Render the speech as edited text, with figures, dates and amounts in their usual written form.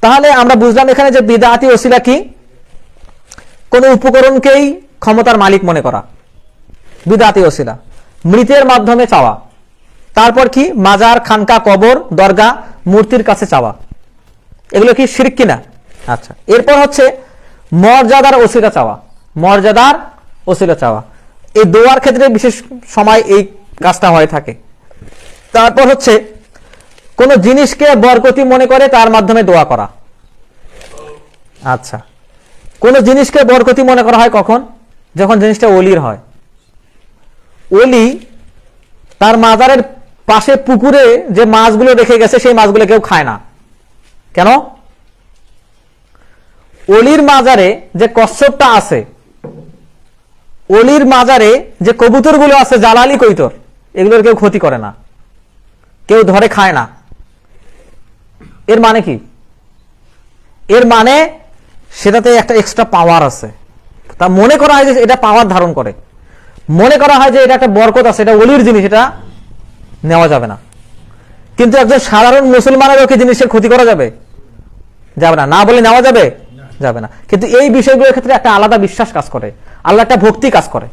তাহলে আমরা বুঝলাম এখানে যে বিদআতি ওসিলা কি, কোন উপকরণকেই ক্ষমতার মালিক মনে করা, বিদআতি ওসিলা। মৃতের মাধ্যমে চাওয়া, তারপর কি মাজার, খানকা, কবর, দরগা, মূর্তির কাছে চাওয়া, এগুলো কি শিরক কিনা? আচ্ছা, এরপর হচ্ছে মর্যাদার ওসিলা চাওয়া, মর্যাদার ওসিলা চাওয়া, এই দোয়ার ক্ষেত্রে বিশেষ সময় এই কাজটা হয়ে থাকে। তারপর হচ্ছে কোন জিনিসকে বরকতি মনে করে তার মাধ্যমে দোয়া করা। আচ্ছা, কোন জিনিসকে বরকতি মনে করা হয় কখন? যখন জিনিসটা ওলির হয়। ওলি তার মাজারের পাশে পুকুরে যে মাছগুলো রেখে গেছে সেই মাছগুলো কেউ খায় না। কেন? ওলির মাজারে যে কচ্ছপটা আছে, ওলির মাজারে যে কবুতরগুলো আছে, জালালি কৈতর, এগুলোর কেউ ক্ষতি করে না, কেউ ধরে খায় না। এর মানে কি? এর মানে সেটাতে একটা এক্সট্রা পাওয়ার আছে, তা মনে করা হয় যে এটা পাওয়ার ধারণ করে, মনে করা হয় যে এটা একটা বরকত আছে, এটা ওলির জিনিস, এটা নেওয়া যাবে না। কিন্তু একজন সাধারণ মুসলমানেরও কি জিনিসের ক্ষতি করা যাবে? যাবে না। না বলে নেওয়া যাবে? যাবে না। কিন্তু এই বিষয়গুলোর ক্ষেত্রে একটা আলাদা বিশ্বাস কাজ করে, আল্লাহ একটা ভক্তি কাজ করে।